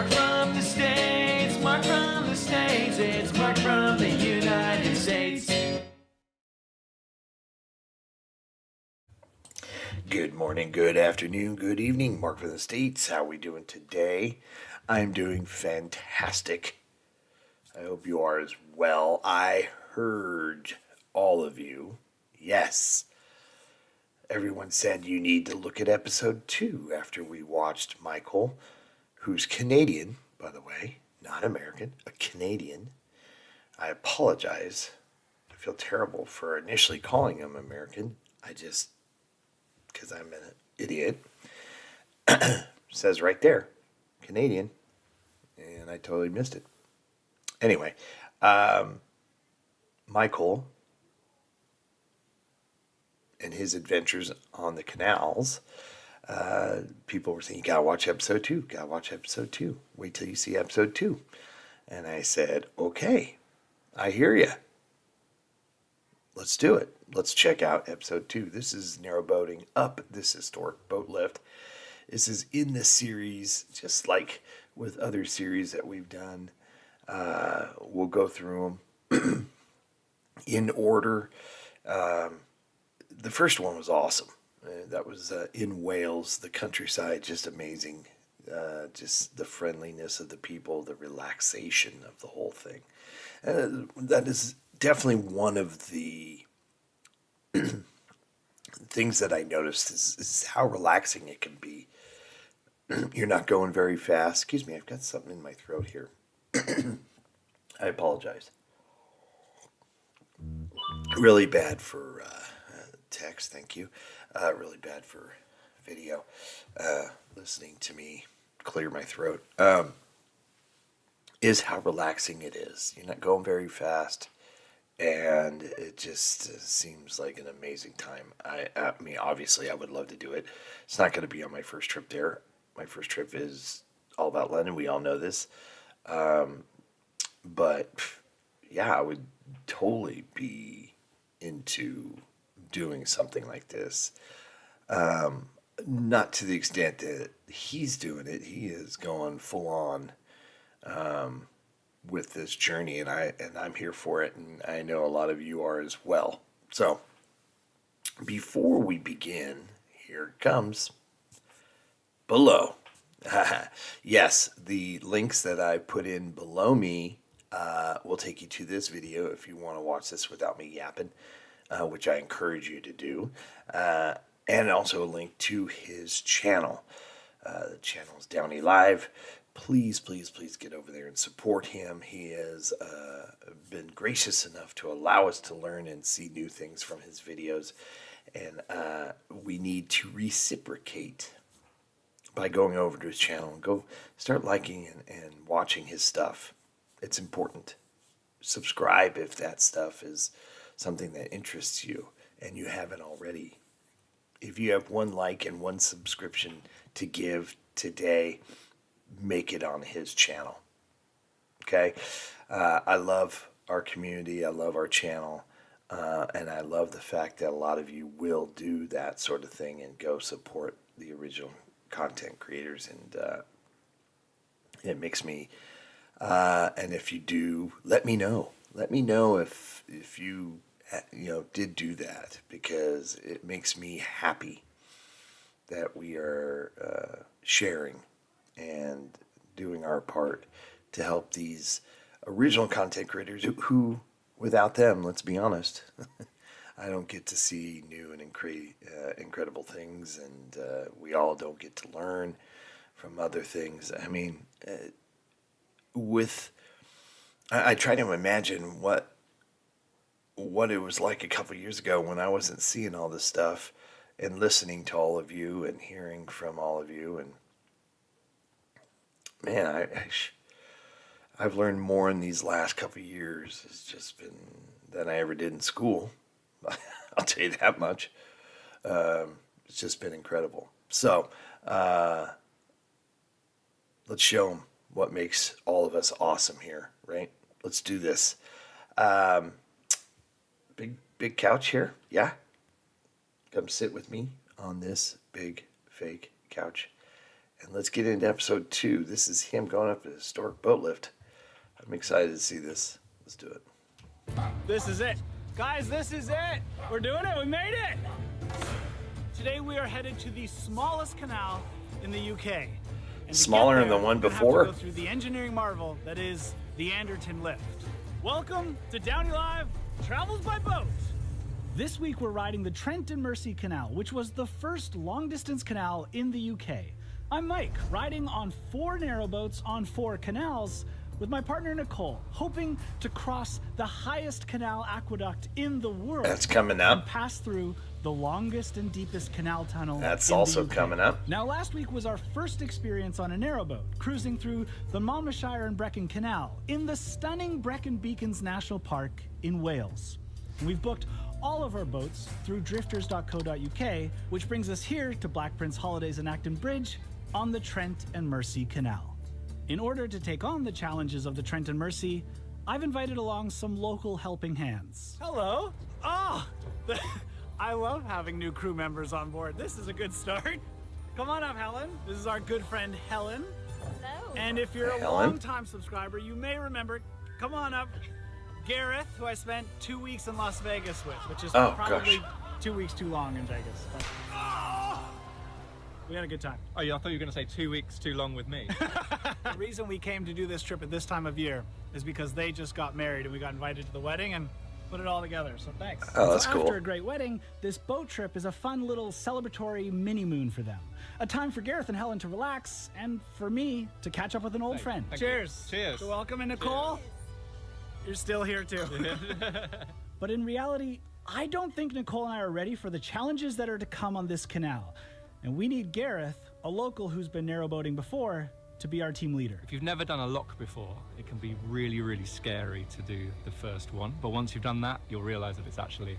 Mark from the States, Mark from the States, it's Mark from the United States. Good morning, good afternoon, good evening, Mark from the States. How are we doing today? I'm doing fantastic. I hope you are as well. I heard all of you. Yes. Everyone said you need to look at episode 2 after we watched Michael, who's Canadian, by the way, not American, a Canadian. I apologize. I feel terrible for initially calling him American. Because I'm an idiot. Says right there, Canadian, and I totally missed it. Anyway, Michael and his adventures on the canals. People were saying, you gotta watch episode 2, gotta watch episode 2. Wait till you see episode 2. And I said, okay, I hear you. Let's do it. Let's check out episode 2. This is narrowboating up this historic boat lift. This is in the series, just like with other series that we've done. We'll go through them in order. The first one was awesome. That was in Wales, the countryside, just amazing. Just the friendliness of the people, the relaxation of the whole thing. That is definitely one of the things that I noticed is how relaxing it can be. You're not going very fast. Excuse me, I've got something in my throat here. I apologize. Really bad for text, thank you. Really bad for video. Listening to me clear my throat. Is how relaxing it is. You're not going very fast. And it just seems like an amazing time. I mean, obviously, I would love to do it. It's not going to be on my first trip there. My first trip is all about London. We all know this. But, yeah, I would totally be into doing something like this. Not to the extent that he's doing it. He is going full on. With this journey, and I'm here for it, and I know a lot of you are as well. So, before we begin, here it comes below. Yes, the links that I put in below me will take you to this video if you want to watch this without me yapping, which I encourage you to do, and also a link to his channel. The channel is DownieLive. Please, please, please get over there and support him. He has been gracious enough to allow us to learn and see new things from his videos. And we need to reciprocate by going over to his channel and go start liking and watching his stuff. It's important. Subscribe if that stuff is something that interests you and you haven't already. If you have one like and one subscription to give today, make it on his channel. Okay? I love our community. I love our channel. And I love the fact that a lot of you will do that sort of thing and go support the original content creators. And it makes me, and if you do, let me know. Let me know if you did do that, because it makes me happy that we are sharing and doing our part to help these original content creators who without them, let's be honest, I don't get to see new and incredible things, and we all don't get to learn from other things. I mean, I try to imagine what it was like a couple years ago when I wasn't seeing all this stuff and listening to all of you and hearing from all of you. And man, I've learned more in these last couple of years. It's just been than I ever did in school. I'll tell you that much. It's just been incredible. So let's show them what makes all of us awesome here, right? Let's do this. Big couch here, yeah? Come sit with me on this big fake couch and let's get into episode 2. This is him going up a historic boat lift. I'm excited to see this. Let's do it. This is it. Guys, this is it. We're doing it. We made it. Today we are headed to the smallest canal in the UK. And to Smaller get than the there, one we're gonna before? have to go through the engineering marvel that is the Theerton Lift. Welcome to DownieLive Travels by Boat. This week we're riding the Trent and Mersey Canal, which was the first long-distance canal in the UK. I'm Mike, riding on 4 narrowboats on 4 canals with my partner Nicole, hoping to cross the highest canal aqueduct in the world. That's coming And up. pass through the longest and deepest canal tunnel. That's in the also UK. coming up. Now, last week was our first experience on a narrowboat, cruising through the Monmouthshire and Brecon Canal in the stunning Brecon Beacons National Park in Wales. And we've booked all of our boats through drifters.co.uk, which brings us here to Black Prince Holidays and Acton Bridge on the Trent and Mersey Canal. In order to take on the challenges of the Trent and Mersey, I've invited along some local helping hands. Hello. Oh, I love having new crew members on board. This is a good start. Come on up, Helen. This is our good friend, Helen. Hello. And if you're a Helen. long-time subscriber, you may remember, come on up, Gareth, who I spent 2 weeks in Las Vegas with, which is Oh, probably gosh. 2 weeks too long in Vegas. But, we had a good time. Oh yeah, I thought you were going to say 2 weeks too long with me. The reason we came to do this trip at this time of year is because they just got married and we got invited to the wedding and put it all together, so thanks. Oh, that's so cool. After a great wedding, this boat trip is a fun little celebratory mini-moon for them. A time for Gareth and Helen to relax, and for me to catch up with an old friend. Thank you. Cheers. Cheers. So welcome, and Nicole, you're still here too. But in reality, I don't think Nicole and I are ready for the challenges that are to come on this canal. And we need Gareth, a local who's been narrowboating before, to be our team leader. If you've never done a lock before, it can be really, really scary to do the first one. But once you've done that, you'll realize that it's actually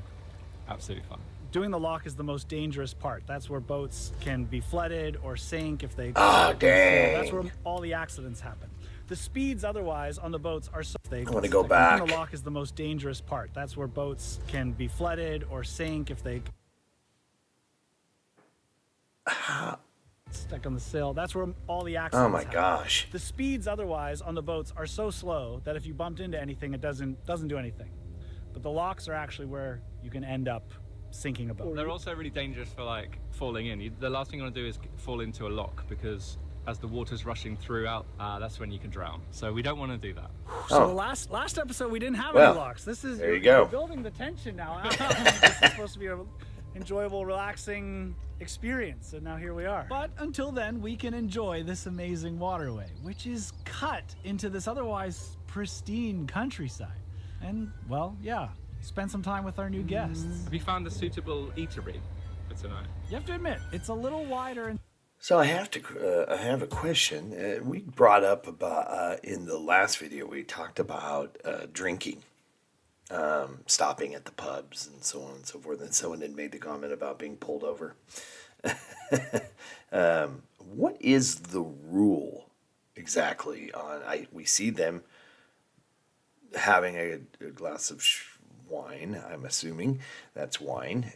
absolutely fun. Doing the lock is the most dangerous part. That's where boats can be flooded or sink if they... Ah, dang. That's where all the accidents happen. The speeds otherwise on the boats are so... I wanna go back. Doing the lock is the most dangerous part. That's where boats can be flooded or sink if they... Stuck on the sill. That's where all the accidents Oh my happen. gosh. The speeds otherwise on the boats are so slow that if you bumped into anything, it doesn't do anything. But the locks are actually where you can end up sinking a boat. They're also really dangerous for like falling in. The last thing you want to do is fall into a lock because as the water's rushing throughout, that's when you can drown. So we don't want to do that. So Oh. the last episode we didn't have Well, any locks. This is there you're, you go. you're building the tension now. This is supposed to be an enjoyable, relaxing experience, and now here we are. But until then, we can enjoy this amazing waterway, which is cut into this otherwise pristine countryside. And well, yeah, spend some time with our new guests. Have you found a suitable eatery for tonight? You have to admit, it's a little wider and So I have a question. We brought up about in the last video we talked about drinking, stopping at the pubs and so on and so forth. And someone had made the comment about being pulled over. What is the rule exactly on? We see them having a glass of wine. I'm assuming that's wine.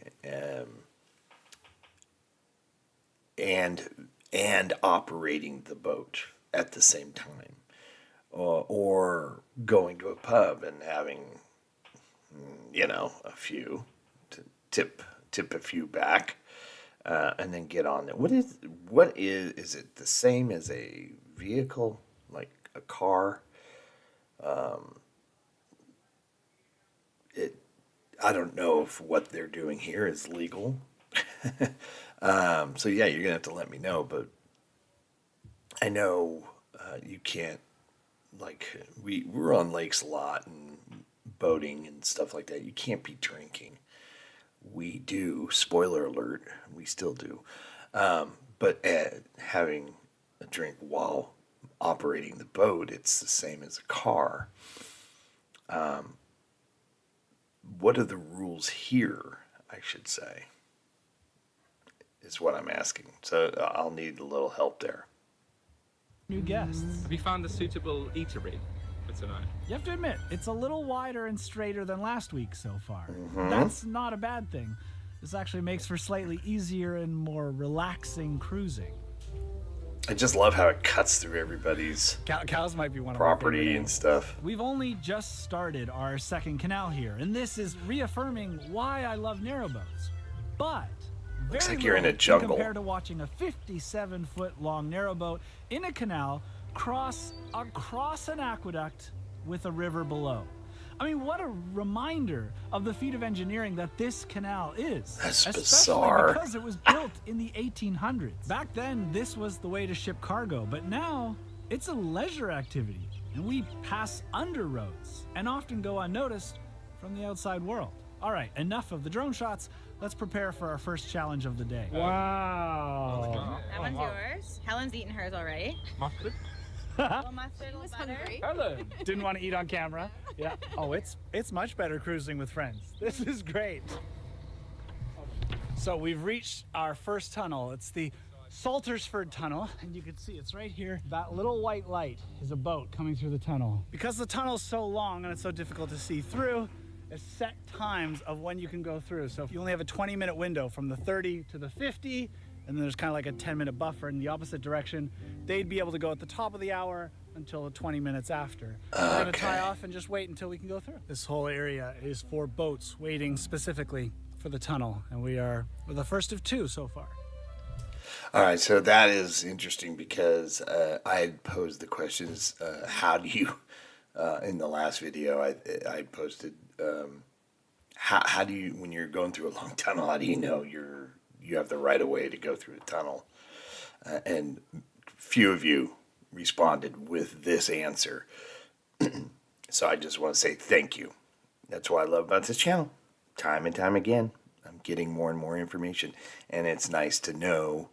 And operating the boat at the same time, or going to a pub and having, a few, to tip a few back, and then get on it. What is it the same as a vehicle, like a car? I don't know if what they're doing here is legal. So yeah, you're gonna have to let me know, but I know you can't, like, we're on lakes a lot and boating and stuff like that. You can't be drinking. We do, spoiler alert, we still do, but having a drink while operating the boat, it's the same as a car. What are the rules here, I should say, is what I'm asking. So I'll need a little help there. new guests. Have you found a suitable eatery for tonight? You have to admit, it's a little wider and straighter than last week so far. That's not a bad thing. This actually makes for slightly easier and more relaxing cruising. I just love how it cuts through everybody's Cows might be one of my property favorite and animals. stuff. We've only just started our second canal here, and this is reaffirming why I love narrowboats. But Looks very like you're in a little jungle. compared to watching a 57-foot long narrowboat in a canal cross across an aqueduct with a river below. I mean, what a reminder of the feat of engineering that this canal is. That's especially bizarre. because it was built in the 1800s. Back then, this was the way to ship cargo, but now it's a leisure activity, and we pass under roads and often go unnoticed from the outside world. All right, enough of the drone shots. Let's prepare for our first challenge of the day. Wow. That one's yours. Helen's eaten hers already. Mustard. Little mustard, little butter. Helen. Didn't want to eat on camera. Yeah. Oh, it's much better cruising with friends. This is great. So we've reached our first tunnel. It's the Saltersford Tunnel, and you can see it's right here. That little white light is a boat coming through the tunnel. Because the tunnel's so long and it's so difficult to see through, there's set times of when you can go through. So if you only have a 20-minute window from the 30 to the 50, and then there's kind of like a 10-minute buffer in the opposite direction, they'd be able to go at the top of the hour until 20 minutes after. We're gonna tie off and just wait until we can go through. This whole area is for boats waiting specifically for the tunnel, and we're the first of two so far. All right, so that is interesting because I had posed the questions, how do you, in the last video, I posted, how do you, when you're going through a long tunnel, how do you know you have the right of way to go through the tunnel? And few of you responded with this answer. So I just want to say thank you. That's what I love about this channel. Time and time again, I'm getting more and more information, and it's nice to know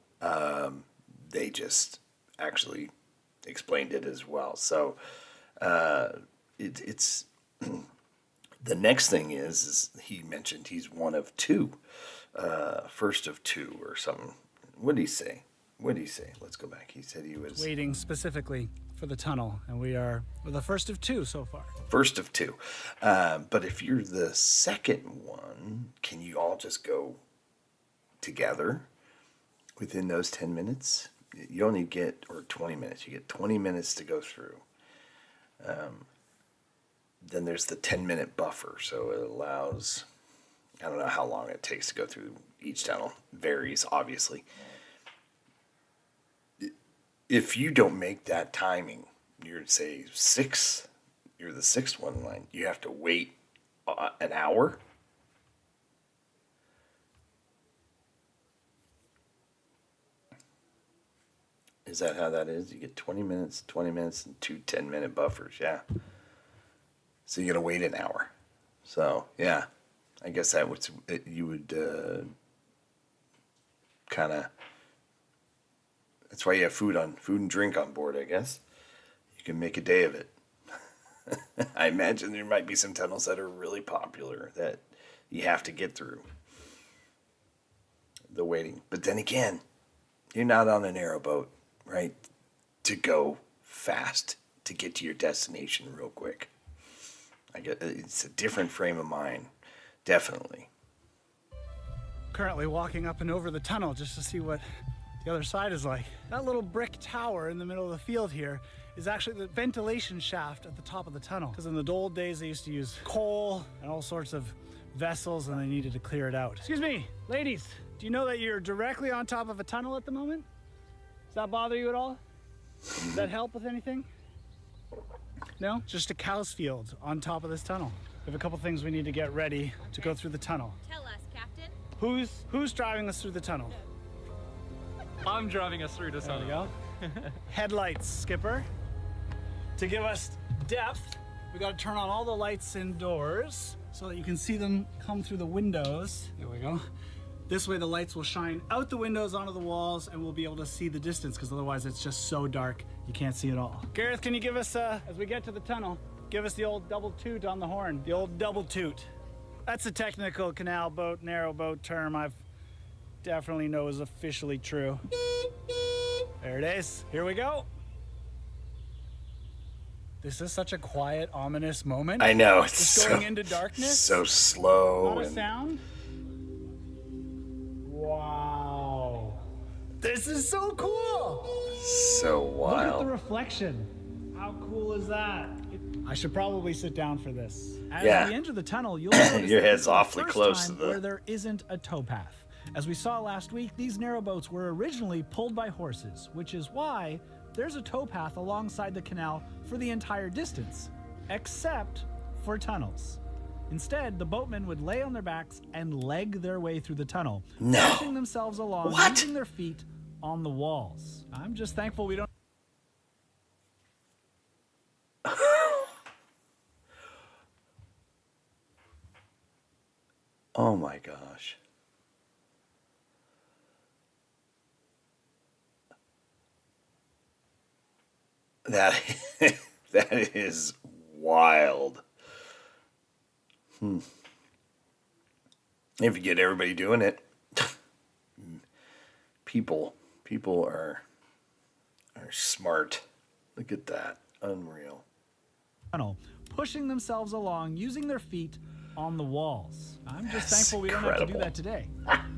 they just actually explained it as well. So it's the next thing is he mentioned he's one of two, first of two or something. What did he say? What did he say? Let's go back. He said he was Waiting specifically for the tunnel, and we're the first of two so far. first of two. But if you're the second one, can you all just go together within those 10 minutes? You only get, or 20 minutes, you get 20 minutes to go through. Then there's the 10-minute buffer, so it allows, I don't know how long it takes to go through each tunnel. Varies, obviously. If you don't make that timing, you're, say, you're the sixth one in line, you have to wait an hour? Is that how that is? You get 20 minutes, and two 10-minute buffers, yeah. So you're going to wait an hour. So, yeah, I guess that would, you would kind of, that's why you have food and drink on board, I guess. You can make a day of it. I imagine there might be some tunnels that are really popular that you have to get through the waiting. But then again, you're not on a narrowboat, right? To go fast, to get to your destination real quick. I get it's a different frame of mind, definitely. Currently walking up and over the tunnel just to see what the other side is like. That little brick tower in the middle of the field here is actually the ventilation shaft at the top of the tunnel. Because in the old days, they used to use coal and all sorts of vessels, and they needed to clear it out. Excuse me, ladies, do you know that you're directly on top of a tunnel at the moment? Does that bother you at all? Does that help with anything? No? Just a cow's field on top of this tunnel. We have a couple things we need to get ready to go through the tunnel. Tell us, Captain. Who's driving us through the tunnel? I'm driving us through the There we tunnel. go. Headlights, Skipper. To give us depth, we got to turn on all the lights indoors so that you can see them come through the windows. There we go. This way the lights will shine out the windows onto the walls, and we'll be able to see the distance, because otherwise it's just so dark you can't see it all. Gareth, can you give us, as we get to the tunnel, give us the old double toot on the horn? The old double toot. That's a technical canal boat, narrow boat term I've definitely know is officially true. There it is. Here we go. This is such a quiet, ominous moment. I know, it's Just going into darkness. so slow. Not a sound. Wow. This is so cool. So Look at the wild. reflection. How cool is that? I should probably sit down for this. As Yeah. we enter the tunnel, you'll notice Your that head's this is the awfully first close time to the- where there isn't a towpath. As we saw last week, these narrowboats were originally pulled by horses, which is why there's a towpath alongside the canal for the entire distance, except for tunnels. Instead, the boatmen would lay on their backs and leg their way through the tunnel, No. pushing themselves along, What? using their feet on the walls. I'm just thankful we don't. Oh my gosh. That that is wild. If you get everybody doing it, people are smart. Look at that. Unreal. Tunnel, pushing themselves along, using their feet on the walls. I'm just That's thankful we don't have to do incredible. that today.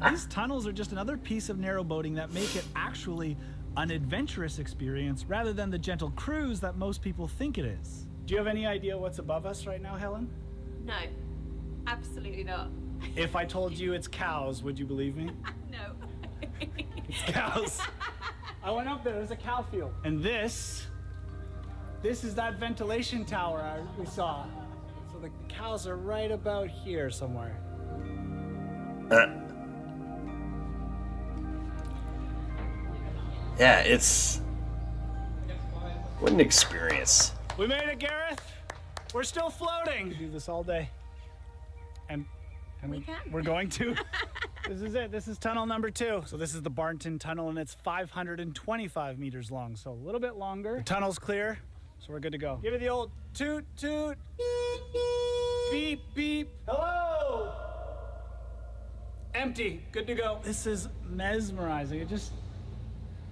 These tunnels are just another piece of narrow boating that make it actually an adventurous experience rather than the gentle cruise that most people think it is. Do you have any idea what's above us right now, Helen? No, absolutely not. If I told you it's cows, would you believe me? No. It's cows. I went up there, there's a cow field. And this is that ventilation tower we saw. So the cows are right about here somewhere. Yeah, it's what an experience. We made it, Gareth. We're still floating. We do this all day. And We can. we're going to. This is it. This is tunnel number 2. So this is the Barnton Tunnel, and it's 525 meters long, so a little bit longer. The tunnel's clear, so we're good to go. Give it the old toot, toot. Beep, beep. Hello. Empty. Good to go. This is mesmerizing. It just...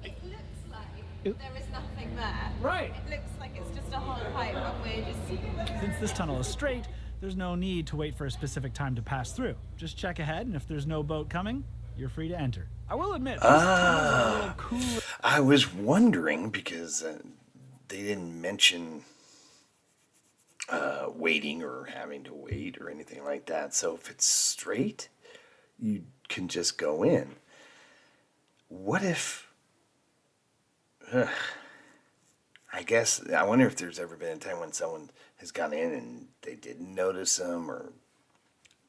It looks like there is nothing there. Right. It looks like it's just a whole pipe and we're just... Since this tunnel is straight, there's no need to wait for a specific time to pass through. Just check ahead, and if there's no boat coming, you're free to enter. I will admit, this tunnel is a little cooler. I was wondering because they didn't mention waiting or having to wait or anything like that. So if it's straight, you can just go in. What if... I guess, I wonder if there's ever been a time when someone has gone in and they didn't notice them, or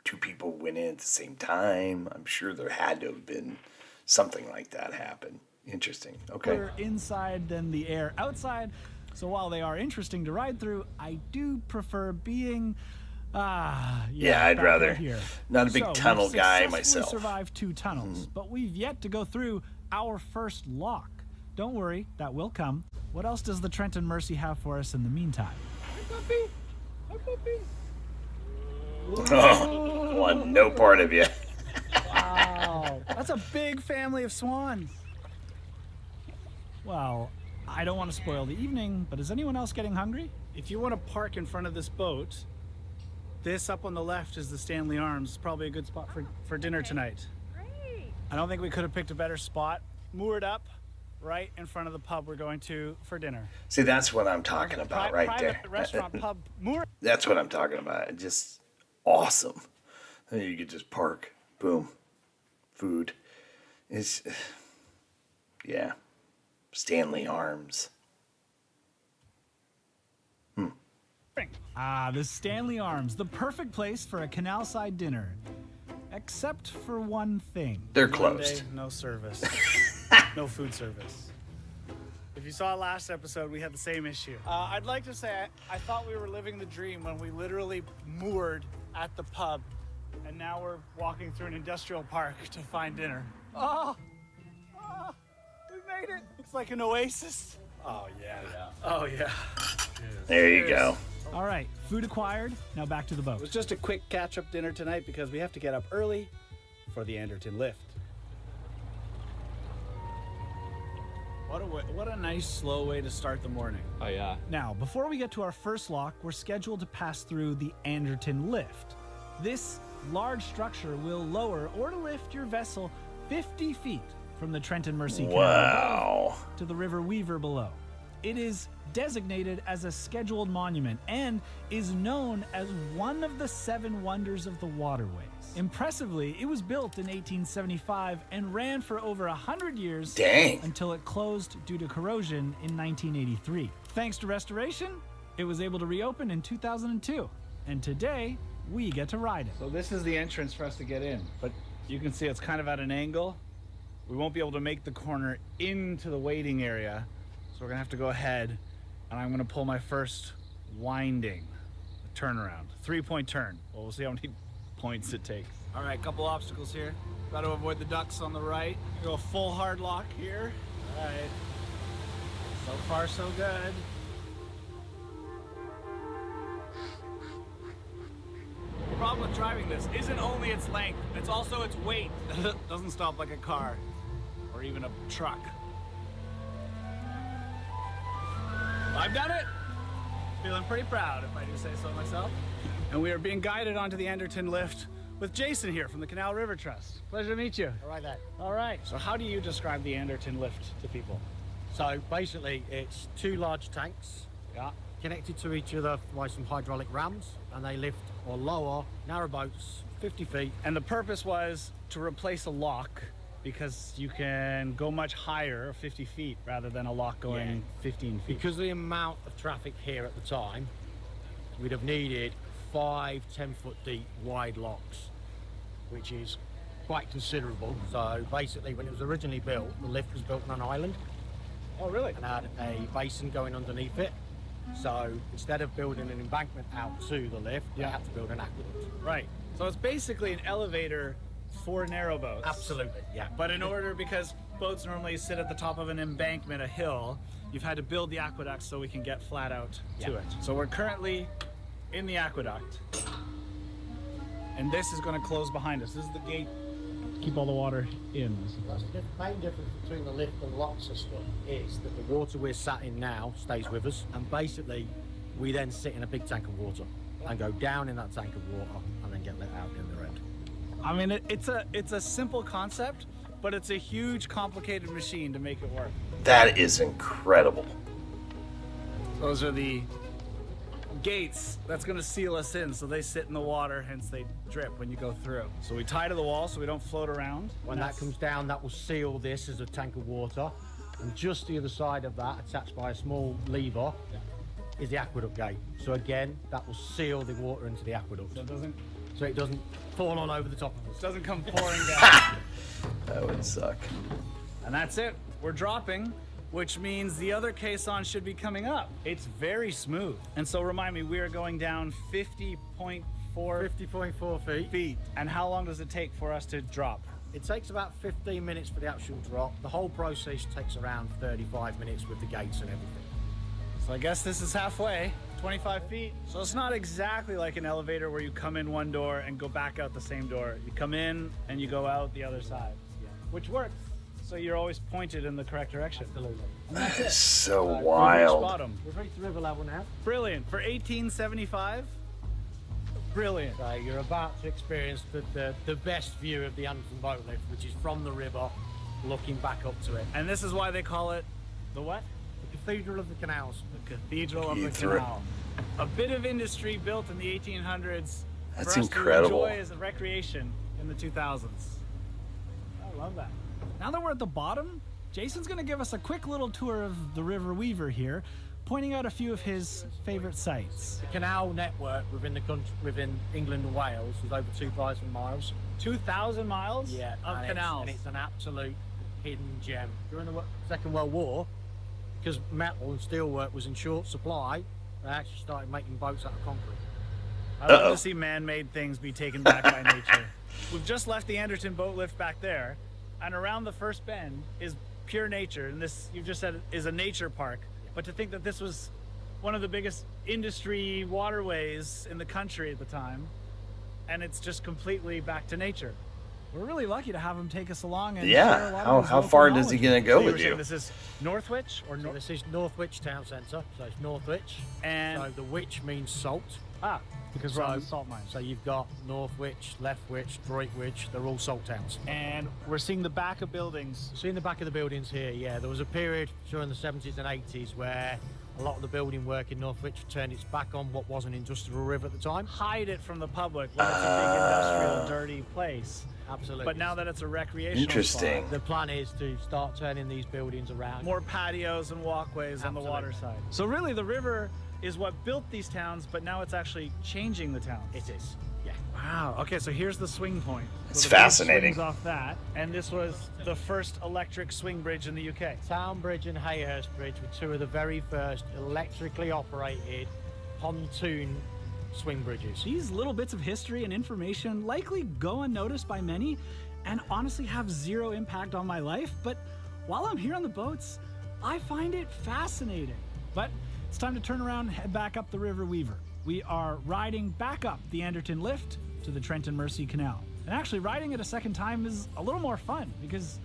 two people went in at the same time. I'm sure there had to have been something like that happen. Interesting. Okay. Cooler inside than the air outside. So while they are interesting to ride through, I do prefer being Yeah, I'd back rather. right here. Not a big So, tunnel we've guy successfully myself. Survived 2 tunnels, but we've yet to go through our first lock. Don't worry, that will come. What else does the Trenton Mercy have for us in the meantime? Oh, want no part of you. Wow, that's a big family of swans. Well, I don't want to spoil the evening, but is anyone else getting hungry? If you want to park in front of this boat, this up on the left is the Stanley Arms. It's probably a good spot for dinner tonight. Great. I don't think we could have picked a better spot. Moored up right in front of the pub we're going to for dinner. See, that's what I'm talking about right Private there. restaurant pub moored. That's what I'm talking about. Just awesome. And you could just park. Boom. Food. It's, yeah. Stanley Arms. The Stanley Arms, the perfect place for a canal-side dinner. Except for one thing. They're closed. Monday, no service. No food service. If you saw last episode, we had the same issue. I'd like to say I thought we were living the dream when we literally moored at the pub, and now we're walking through an industrial park to find dinner. Oh, we made it. It's like an oasis. Oh, yeah. Oh, yeah. There you go. All right, food acquired. Now back to the boat. It was just a quick catch-up dinner tonight because we have to get up early for the Theerton Lift. What a nice, slow way to start the morning. Oh yeah. Now, before we get to our first lock, we're scheduled to pass through the Theerton Lift. This large structure will lower or lift your vessel 50 feet from the Trenton Mersey Canal Wow. to the River Weaver below. It is designated as a scheduled monument and is known as one of the 7 wonders of the waterways. Impressively, it was built in 1875 and ran for over 100 years. Dang. Until it closed due to corrosion in 1983. Thanks to restoration, it was able to reopen in 2002. And today, we get to ride it. So this is the entrance for us to get in, but you can see it's kind of at an angle. We won't be able to make the corner into the waiting area, so we're gonna have to go ahead, and I'm gonna pull my first winding turnaround, 3-point turn. Well, we'll see how many points it takes. All right, couple obstacles here. Got to avoid the ducks on the right. Go full hard lock here. All right. So far, so good. The problem with driving this isn't only its length, it's also its weight. Doesn't stop like a car or even a truck. I've done it. Feeling pretty proud, if I do say so myself. And we are being guided onto the Theerton Lift with Jason here from the Canal River Trust. Pleasure to meet you. All right then. All right. So how do you describe the Theerton Lift to people? So basically it's 2 large tanks Yeah. connected to each other by some hydraulic rams, and they lift or lower narrow boats 50 feet. And the purpose was to replace a lock because you can go much higher, 50 feet, rather than a lock going 15 feet. Because of the amount of traffic here at the time, we'd have needed 5 10-foot deep wide locks, which is quite considerable. So basically when it was originally built, the lift was built on an island Oh, really? and had a basin going underneath it. So instead of building an embankment out to the lift, they had to build an aqueduct. Right. So it's basically an elevator for narrow boats. Absolutely, yeah. But in order, because boats normally sit at the top of an embankment, a hill, you've had to build the aqueduct so we can get flat out to Yeah. it. So we're currently in the aqueduct, and this is going to close behind us. This is the gate. Keep all the water in. That's the main difference between the lift and lock system is that the water we're sat in now stays with us, and basically we then sit in a big tank of water and go down in that tank of water and then get let out the other end. I mean, it's a simple concept, but it's a huge, complicated machine to make it work. That is incredible. Those are the gates that's going to seal us in, so they sit in the water, hence they drip when you go through. So we tie to the wall so we don't float around. When that comes down, that will seal this as a tank of water, and just the other side of that, attached by a small lever, is the aqueduct gate. So again, that will seal the water into the aqueduct, so it doesn't fall all over the top of us. Doesn't come pouring down. That would suck. And that's it. We're dropping, which means the other caisson should be coming up. It's very smooth. And so remind me, we are going down 50.4 feet. And how long does it take for us to drop? It takes about 15 minutes for the actual drop. The whole process takes around 35 minutes with the gates and everything. So I guess this is halfway, 25 feet. So it's not exactly like an elevator where you come in one door and go back out the same door. You come in and you go out the other side, which works. So you're always pointed in the correct direction. Absolutely. And that's it. So We've reached wild. bottom. We've reached the river level now. Brilliant. For 1875, brilliant. So you're about to experience the best view of the Theerton boat lift, which is from the river, looking back up to it. And this is why they call it the what? The Cathedral of the Canals. The Cathedral of the Cathedral. Canal. A bit of industry built in the 1800s That's for us incredible. to enjoy as a recreation in the 2000s. I love that. Now that we're at the bottom, Jason's going to give us a quick little tour of the River Weaver here, pointing out a few of his favorite sites. The canal network within the country, within England and Wales, is over 2,000 miles. 2,000 miles of and canals. and it's an absolute hidden gem. During the Second World War, because metal and steelwork was in short supply, they actually started making boats out of concrete. I love to see man-made things be taken back by nature. We've just left the Theerton boat lift back there, and around the first bend is pure nature, and this, you just said, is a nature park. But to think that this was one of the biggest industry waterways in the country at the time, and it's just completely back to nature. We're really lucky to have him take us along. And Yeah, share a lot of his how local far does knowledge he with gonna us. go So with were you? saying This is Northwich or So this is Northwich Town Centre, so it's Northwich. And So the witch means salt. because we're on the salt mine. So you've got Northwich, Leftwich, Droitwich, they're all salt towns. And we're seeing the back of buildings. So in the back of the buildings here, yeah, there was a period during the 70s and 80s where a lot of the building work in Northwich turned its back on what was an industrial river at the time. Hide it from the public like it's a big industrial, dirty place. Absolutely. But now that it's a recreational Interesting. spot, The plan is to start turning these buildings around. more patios and walkways on the water side. So really the river is what built these towns, but now it's actually changing the towns. It is, yeah. Wow. Okay, so here's the swing point. It's So the bridge fascinating. swings off that, and this was the first electric swing bridge in the UK. Town Bridge and Hayhurst Bridge were two of the very first electrically operated pontoon swing bridges. These little bits of history and information likely go unnoticed by many and honestly have zero impact on my life, but while I'm here on the boats, I find it fascinating. But it's time to turn around and head back up the River Weaver. We are riding back up the Theerton Lift to the Trenton Mersey Canal. And actually riding it a second time is a little more fun because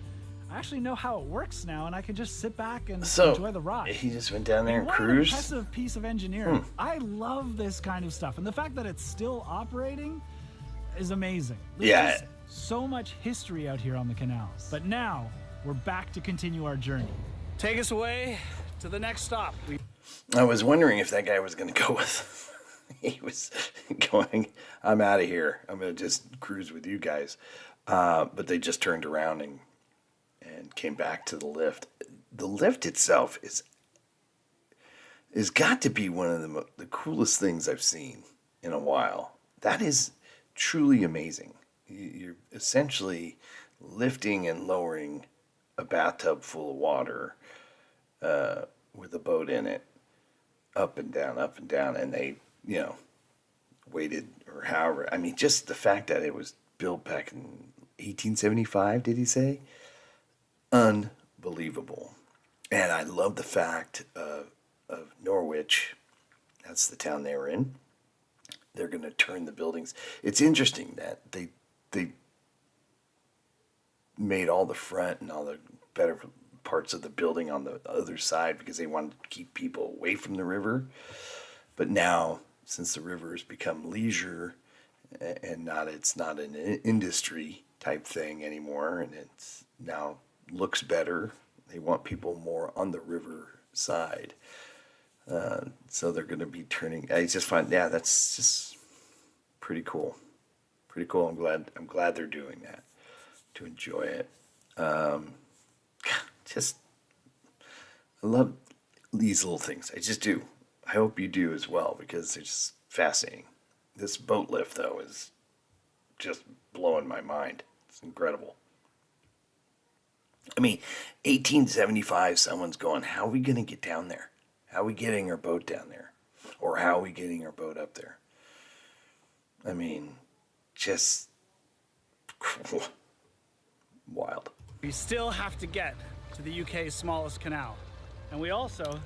I actually know how it works now and I can just sit back and So enjoy the ride. he just went down there and What an cruised. impressive piece of engineering. I love this kind of stuff. And the fact that it's still operating is amazing. There's Yeah. just so much history out here on the canals. But now we're back to continue our journey. Take us away to the next stop. I was wondering if that guy was going to go with. He was going, I'm out of here. I'm going to just cruise with you guys. But they just turned around and came back to the lift. The lift itself is got to be one of the coolest things I've seen in a while. That is truly amazing. You're essentially lifting and lowering a bathtub full of water with a boat in it, up and down, and they, waited or however. I mean, just the fact that it was built back in 1875, did he say? Unbelievable. And I love the fact of Norwich, that's the town they were in. They're going to turn the buildings. It's interesting that they made all the front and all the better parts of the building on the other side because they wanted to keep people away from the river. But now, since the river has become leisure and it's not an industry type thing anymore, and it's now looks better, they want people more on the river side. So they're going to be turning. I just find, that's just pretty cool. Pretty cool. I'm glad they're doing that to enjoy it. I love these little things. I just do. I hope you do as well because they're just fascinating. This boat lift though is just blowing my mind. It's incredible. I mean, 1875, someone's going, how are we going to get down there? How are we getting our boat down there? Or how are we getting our boat up there? I mean, just wild. We still have to get to the UK's smallest canal. And we also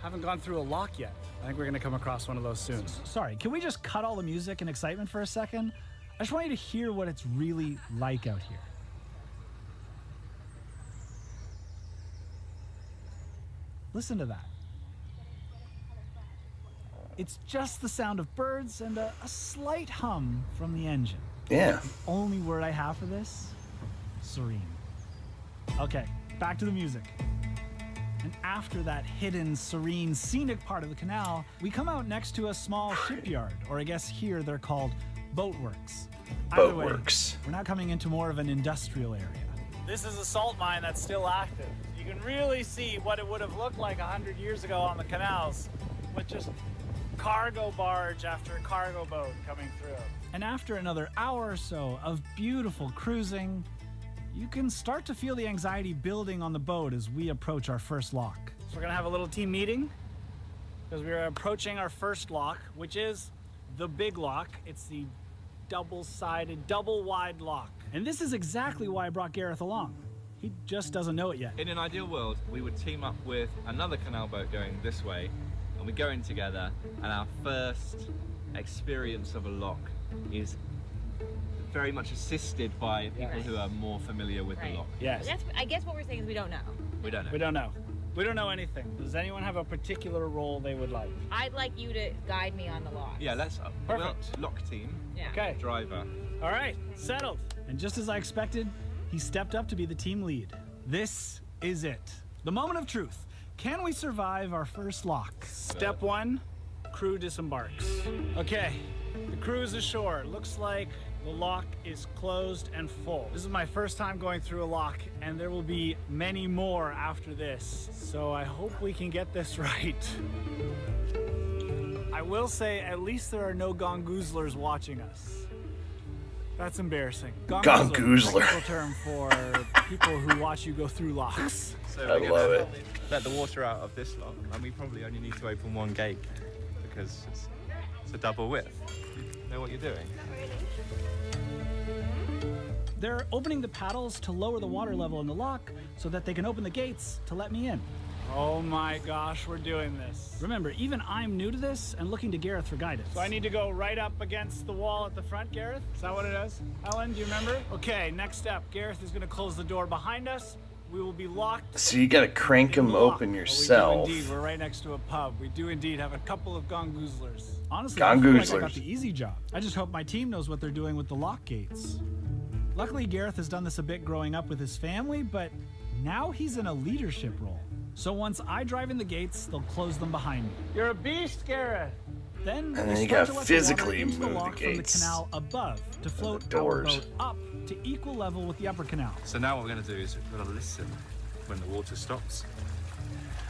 haven't gone through a lock yet. I think we're going to come across one of those soon. Sorry, can we just cut all the music and excitement for a second? I just want you to hear what it's really like out here. Listen to that. It's just the sound of birds and a slight hum from the engine. Yeah. Only word I have for this, serene. Okay, back to the music. And after that hidden, serene, scenic part of the canal, we come out next to a small shipyard, or I guess here they're called boatworks. Either way, Boatworks. we're now coming into more of an industrial area. This is a salt mine that's still active. You can really see what it would have looked like 100 years ago on the canals, with just cargo barge after cargo boat coming through. And after another hour or so of beautiful cruising, you can start to feel the anxiety building on the boat as we approach our first lock. So we're gonna have a little team meeting because we are approaching our first lock, which is the big lock. It's the double-sided, double-wide lock. And this is exactly why I brought Gareth along. He just doesn't know it yet. In an ideal world, we would team up with another canal boat going this way, and we go in together, and our first experience of a lock is very much assisted by people who are more familiar with the lock. Yes. I guess what we're saying is we don't know. We don't know. We don't know. We don't know anything. Does anyone have a particular role they would like? I'd like you to guide me on the lock. Yeah, let's Perfect. lock team, Yeah. Okay. driver. All right, settled. And just as I expected, he stepped up to be the team lead. This is it. The moment of truth. Can we survive our first lock? Step 1, crew disembarks. Okay, the crew is ashore. Looks like the lock is closed and full. This is my first time going through a lock, and there will be many more after this. So I hope we can get this right. I will say, at least there are no gongoozlers watching us. That's embarrassing. Gongoozler. Technical term for people who watch you go through locks. So I we're love gonna it. let the water out of this lock, and we probably only need to open one gate because it's a double width. You know what you're doing? They're opening the paddles to lower the water level in the lock so that they can open the gates to let me in. Oh my gosh, we're doing this. Remember, even I'm new to this and looking to Gareth for guidance. So I need to go right up against the wall at the front, Gareth? Is that what it is? Ellen, do you remember? Okay, next step. Gareth is going to close the door behind us. We will be locked. So you gotta crank them open yourself. We do indeed. We're right next to a pub. We do indeed have a couple of gongoozlers. Honestly, I feel like I got the easy job. I just hope my team knows what they're doing with the lock gates. Luckily, Gareth has done this a bit growing up with his family, but now he's in a leadership role. So once I drive in the gates, they'll close them behind me. You're a beast, Gareth. Then And we you start gotta to let the water physically into the move the lock from the gates canal above to float our doors. boat up to equal level with the upper canal. So now what we're going to do is we're going to listen when the water stops,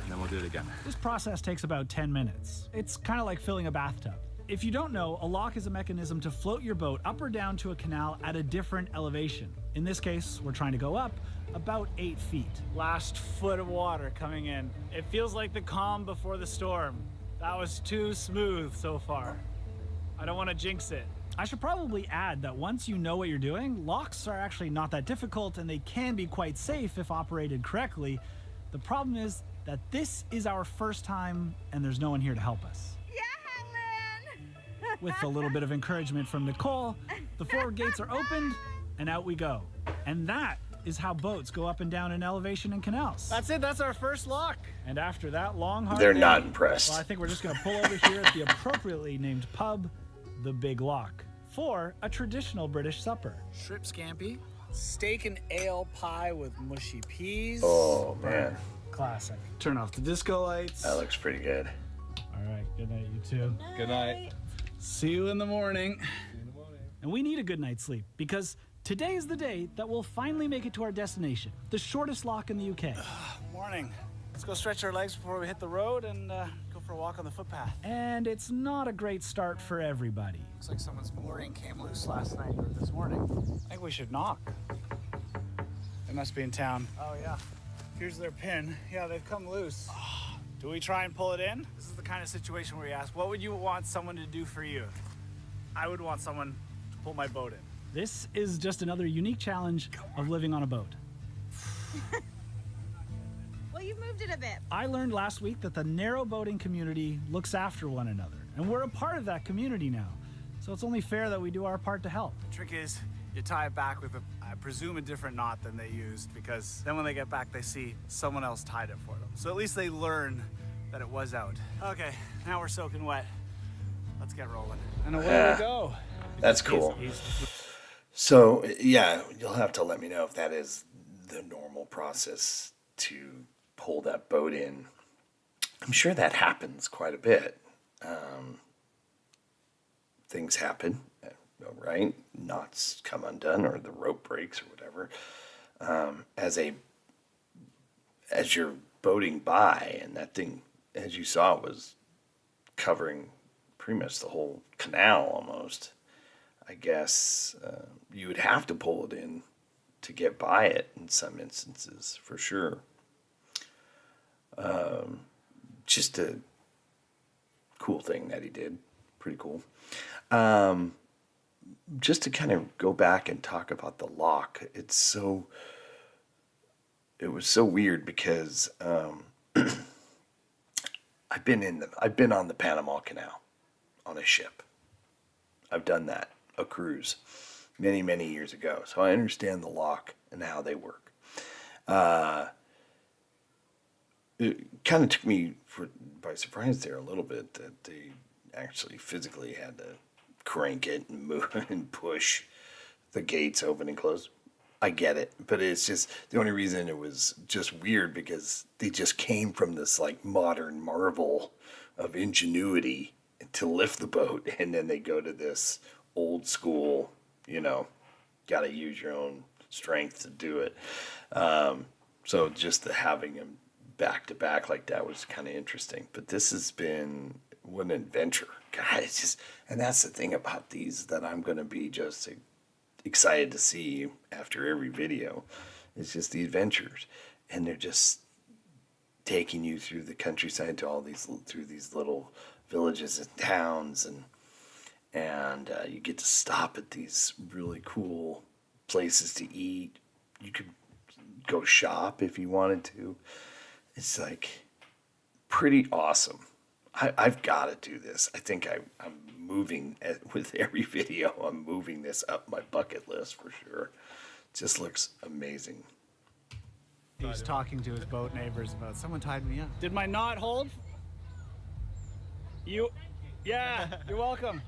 and then we'll do it again. This process takes about 10 minutes. It's kind of like filling a bathtub. If you don't know, a lock is a mechanism to float your boat up or down to a canal at a different elevation. In this case, we're trying to go up about 8 feet. Last foot of water coming in. It feels like the calm before the storm. That was too smooth so far. I don't want to jinx it. I should probably add that once you know what you're doing, locks are actually not that difficult and they can be quite safe if operated correctly. The problem is that this is our first time and there's no one here to help us. With a little bit of encouragement from Nicole, the forward gates are opened and out we go. And that is how boats go up and down in elevation and canals. That's it, that's our first lock. And after that long hard They're day, not impressed. well, I think we're just gonna pull over here at the appropriately named pub, the Big Lock, for a traditional British supper. Shrimp scampi, steak and ale pie with mushy peas. Oh man, Classic. Turn off the disco lights. that looks pretty good. All right, good night, you two. Good night. See you in the morning. And we need a good night's sleep because today is the day that we'll finally make it to our destination, the shortest lock in the UK. Morning. Let's go stretch our legs before we hit the road and go for a walk on the footpath. And it's not a great start for everybody. Looks like someone's mooring came loose last night or this morning. I think we should knock. They must be in town. Oh, yeah. Here's their pin. Yeah, they've come loose. Do we try and pull it in? This is the kind of situation where you ask, what would you want someone to do for you? I would want someone to pull my boat in. This is just another unique challenge of living on a boat. Well, you've moved it a bit. I learned last week that the narrow boating community looks after one another, and we're a part of that community now. So it's only fair that we do our part to help. The trick is, you tie it back with I presume a different knot than they used, because then when they get back, they see someone else tied it for them. So at least they learn that it was out. Okay, now we're soaking wet. Let's get rolling. And away we go. That's cool. So yeah, you'll have to let me know if that is the normal process to pull that boat in. I'm sure that happens quite a bit. Things happen, right? Knots come undone or the rope breaks or whatever. As you're boating by, and that thing, as you saw, was covering pretty much the whole canal almost. I guess you would have to pull it in to get by it in some instances, for sure. Just a cool thing that he did. Pretty cool. Just to kind of go back and talk about the lock, it was so weird because I've been on the Panama Canal on a ship. I've done that, a cruise. many, many years ago. So I understand the lock and how they work. It kind of took me by surprise there a little bit that they actually physically had to crank it and move and push the gates open and close. I get it, but it's just the only reason it was just weird because they just came from this like modern marvel of ingenuity to lift the boat, and then they go to this old school, got to use your own strength to do it. So just having them back to back like that was kind of interesting. But this has been what an adventure, God. It's just, and that's the thing about these that I'm going to be just excited to see after every video. It's just the adventures, and they're just taking you through the countryside to through these little villages and towns, and you get to stop at these really cool places to eat. You could go shop if you wanted to. It's like pretty awesome. I've got to do this. I think I'm moving with every video. I'm moving this up my bucket list for sure. It just looks amazing. He's talking to his boat neighbors about someone tied me up. Did my knot hold? Yeah, you're welcome.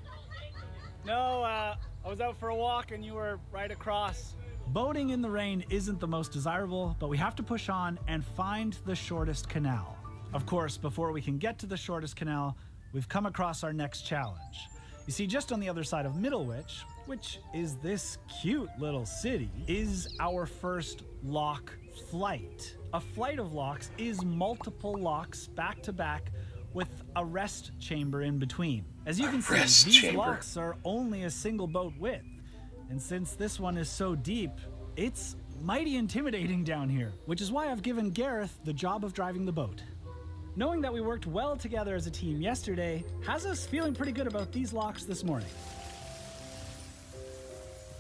No, I was out for a walk and you were right across. Boating in the rain isn't the most desirable, but we have to push on and find the shortest canal. Of course, before we can get to the shortest canal, we've come across our next challenge. You see, just on the other side of Middlewich, which is this cute little city, is our first lock flight. A flight of locks is multiple locks back to back with a rest chamber in between. As you can see, these locks are only a single boat width. And since this one is so deep, it's mighty intimidating down here, which is why I've given Gareth the job of driving the boat. Knowing that we worked well together as a team yesterday has us feeling pretty good about these locks this morning.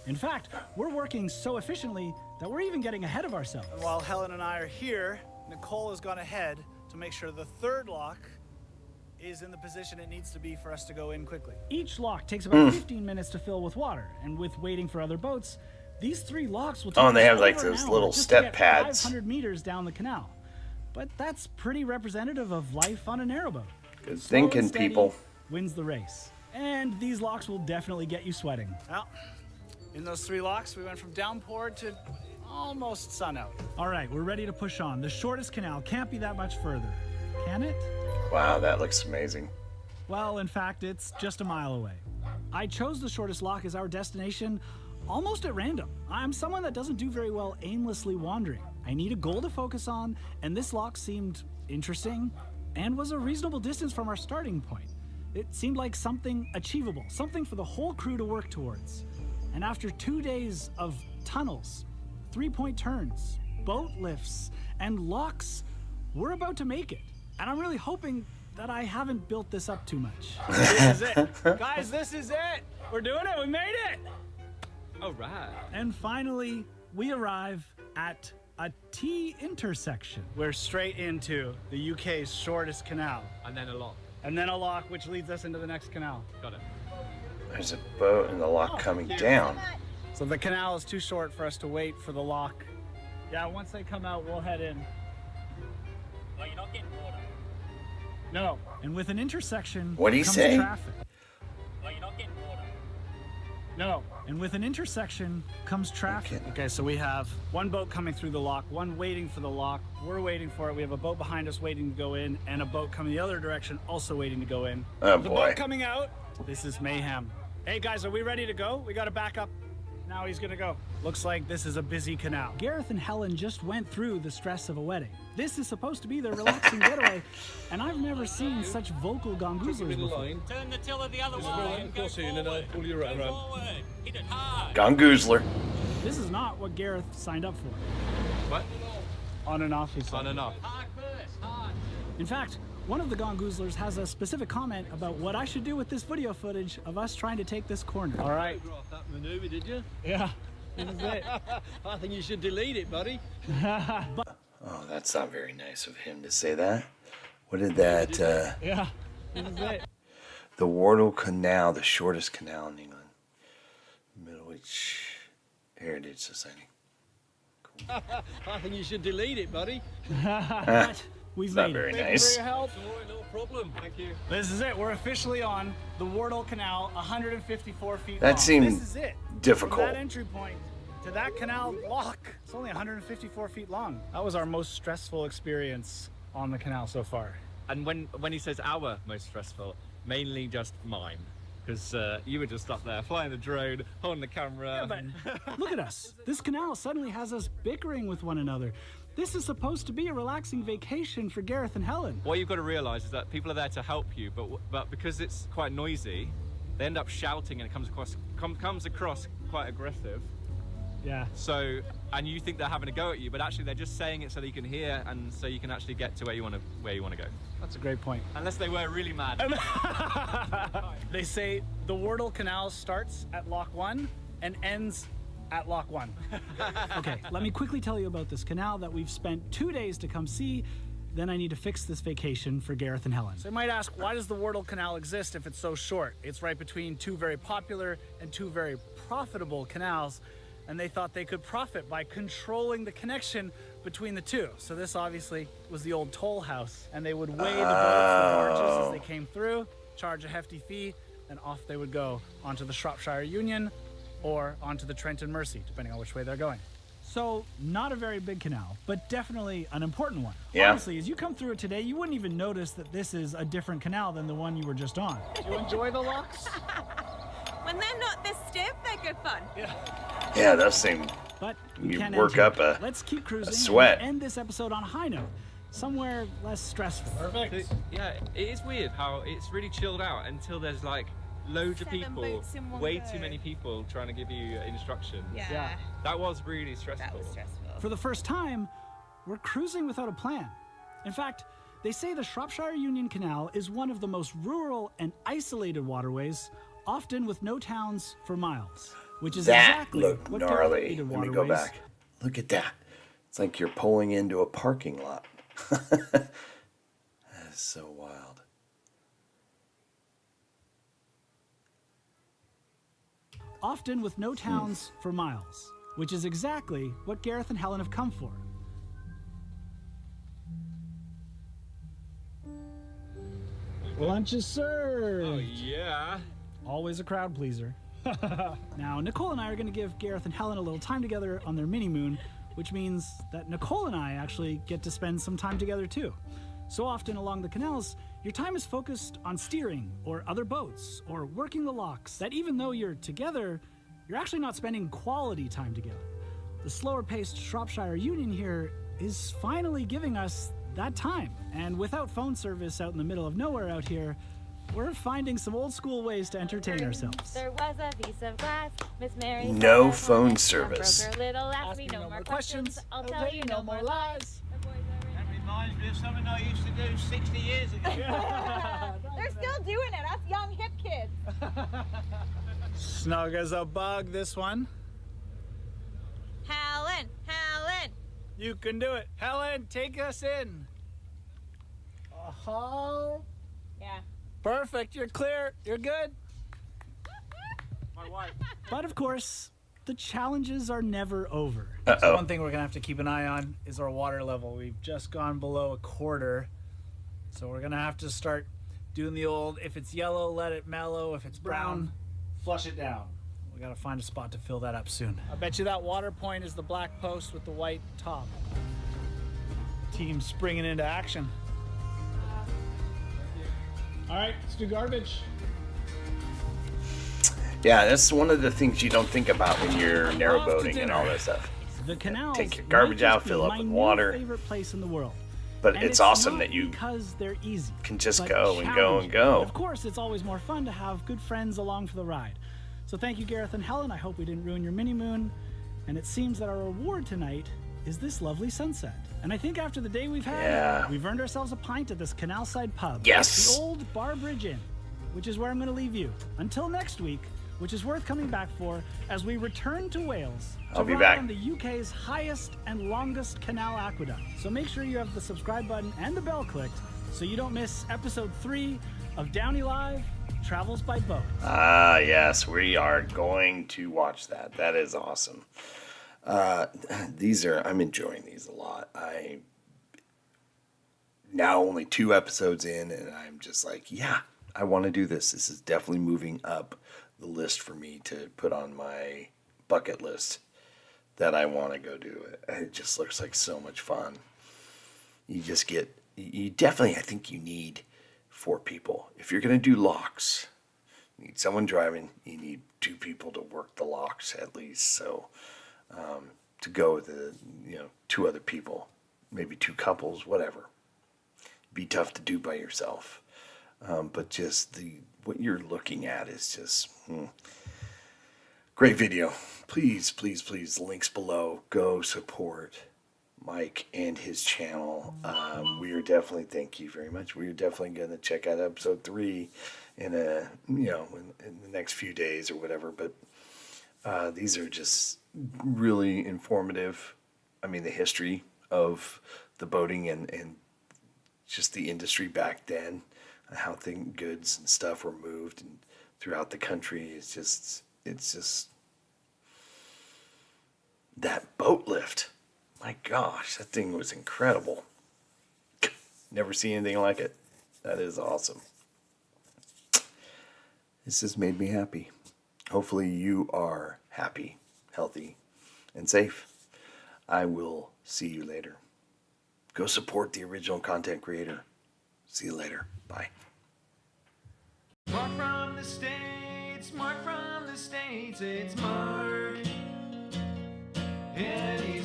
In fact, we're working so efficiently that we're even getting ahead of ourselves. And while Helen and I are here, Nicole has gone ahead to make sure the third lock is in the position it needs to be for us to go in quickly. Each lock takes about 15 minutes to fill with water, and with waiting for other boats, these 3 locks will take and they have like over an those hour little just to step get pads. 500 meters down the canal. But that's pretty representative of life on an airboat. Good Slow thinking, and steady people. Wins the race. And these locks will definitely get you sweating. Well, in those 3 locks, we went from downpour to almost sun out. All right, we're ready to push on. The shortest canal can't be that much further. Can it? Wow, that looks amazing. Well, in fact, it's just a mile away. I chose the shortest lock as our destination almost at random. I'm someone that doesn't do very well aimlessly wandering. I need a goal to focus on, and this lock seemed interesting and was a reasonable distance from our starting point. It seemed like something achievable, something for the whole crew to work towards. And after 2 days of tunnels, 3-point turns, boat lifts, and locks, we're about to make it. And I'm really hoping that I haven't built this up too much. This is it. Guys, this is it. We're doing it. We made it. All right. And finally, we arrive at a T intersection. We're straight into the UK's shortest canal. And then a lock. And then a lock, which leads us into the next canal. Got it. There's a boat and the lock coming down. So the canal is too short for us to wait for the lock. Yeah, once they come out, we'll head in. Well, you're not getting water. No. And with an intersection What'd he comes say? traffic. Well, you're not getting water. No. And with an intersection comes traffic. Okay, so we have one boat coming through the lock, one waiting for the lock. We're waiting for it. We have a boat behind us waiting to go in, and a boat coming the other direction also waiting to go in. Oh, The boy. boat coming out. This is mayhem. Hey, guys, are we ready to go? We got to back up. Now he's going to go. Looks like this is a busy canal. Gareth and Helen just went through the stress of a wedding. This is supposed to be their relaxing getaway, and I've never seen such vocal gongoozlers before. Turn the tiller the other way and go forward. pull you Go forward. Hit it hard. Gongoozler. This is not what Gareth signed up for. What? On and off, he said. On and off. Hard first. Hard. In fact, one of the gongoozlers has a specific comment about what I should do with this video footage of us trying to take this corner. All right. That maneuver, did you? Yeah. This is it. I think you should delete it, buddy. Oh, that's not very nice of him to say that. What did that, Yeah. This is it. the Wardle Canal, the shortest canal in England. Middlewich Heritage Society. I think you should delete it, buddy. But we've It's not made very it. nice. help. All right, no problem. Thank you. This is it. We're officially on the Wardle Canal, 154 feet That long. seemed This is it. difficult. From that entry point to that canal lock, it's only 154 feet long. That was our most stressful experience on the canal so far. And when he says our most stressful, mainly just mine. Because you were just up there flying the drone, holding the camera. But look at us. This canal suddenly has us bickering with one another. This is supposed to be a relaxing vacation for Gareth and Helen. What you've got to realise is that people are there to help you, but because it's quite noisy, they end up shouting and it comes across quite aggressive. Yeah. So, and you think they're having a go at you, but actually they're just saying it so that you can hear and so you can actually get to where you want to go. That's a great point. Unless they were really mad. They say the Wardle Canal starts at Lock 1 and ends at Lock 1. Okay, let me quickly tell you about this canal that we've spent 2 days to come see. Then I need to fix this vacation for Gareth and Helen. So you might ask, why does the Wardle Canal exist if it's so short? It's right between two very popular and two very profitable canals, and they thought they could profit by controlling the connection between the two. So this obviously was the old toll house, and they would weigh the boats, the barges as they came through, charge a hefty fee, and off they would go onto the Shropshire Union or onto the Trent and Mersey, depending on which way they're going. So, not a very big canal, but definitely an important one. Yeah. Honestly, as you come through it today, you wouldn't even notice that this is a different canal than the one you were just on. Do you enjoy the locks? When they're not this stiff, they're good fun. Yeah, those seem. But we You can't work end here. up a- Let's keep cruising sweat. and end this episode on a high note, somewhere less stressful. Perfect. Yeah, it is weird how it's really chilled out until there's like loads of 7 people, boats in one way go. too many people trying to give you instructions. Yeah. That was really stressful. That was stressful. For the first time, we're cruising without a plan. In fact, they say the Shropshire Union Canal is one of the most rural and isolated waterways, often with no towns for miles, which is That exactly looked what gnarly. dedicated Let me go waterways back. Look at that. It's like you're pulling into a parking lot. That is so wild. often with no towns for miles, which is exactly what Gareth and Helen have come for. Lunch is served. Oh, yeah. Always a crowd pleaser. Now, Nicole and I are going to give Gareth and Helen a little time together on their mini moon, which means that Nicole and I actually get to spend some time together too. So often along the canals, your time is focused on steering or other boats or working the locks that even though you're together, you're actually not spending quality time together. The slower paced Shropshire Union here is finally giving us that time. And without phone service out in the middle of nowhere out here, we're finding some old school ways to entertain ourselves. There was a piece of glass, Miss Mary. No said, phone "Broke service. her little ass, me no more questions. I'll tell you no more lies. That reminds me of something I used to do 60 years ago. They're still doing it. Us young hip kids. Snug as a bug, this one. Helen, Helen. You can do it. Helen, take us in. Oh, Yeah. perfect. You're clear. You're good. My wife. But of course, the challenges are never over. So Uh-oh. one thing we're gonna have to keep an eye on is our water level. We've just gone below a quarter, so we're gonna have to start doing the old, if it's yellow, let it mellow. If it's brown, flush it down. We gotta find a spot to fill that up soon. I bet you that water point is the black post with the white top. Team springing into action. All right, let's do garbage. Yeah, that's one of the things you don't think about when you're narrowboating and all that stuff. The canals Take your garbage might out, just fill be up my with new water. favorite place in the world. But And it's awesome not that you because they're easy, can just but go and go and challenging. go. And of course, it's always more fun to have good friends along for the ride. So thank you, Gareth and Helen. I hope we didn't ruin your mini moon. And it seems that our reward tonight is this lovely sunset. And I think after the day we've had, Yeah. we've earned ourselves a pint at this canal-side pub. Yes. The old Bar Bridge Inn, which is where I'm going to leave you. Until next week, which is worth coming back for as we return to Wales to I'll be ride back. on the UK's highest and longest canal aqueduct. So make sure you have the subscribe button and the bell clicked so you don't miss episode 3 of DownieLive Travels by Boat. Ah, yes, we are going to watch that. That is awesome. I'm enjoying these a lot. Now only 2 episodes in, and I'm just like, yeah, I want to do this. This is definitely moving up the list for me to put on my bucket list that I want to go do it. It just looks like so much fun. You definitely, I think you need 4 people. If you're going to do locks, you need someone driving, you need 2 people to work the locks at least. So to go with 2 other people, maybe 2 couples, whatever. It'd be tough to do by yourself. But just what you're looking at is just great video. Please, please, please, links below. Go support Mike and his channel. Thank you very much. We are definitely going to check out episode 3 in the next few days or whatever. But these are just really informative. I mean, the history of the boating and just the industry back then, how goods and stuff were moved and throughout the country. It's just that boat lift. My gosh, that thing was incredible. Never seen anything like it. That is awesome. This has made me happy. Hopefully you are happy, healthy, and safe. I will see you later. Go support the original content creator. See you later. Bye. Mark from the States, Mark from the States, it's Mark. And he's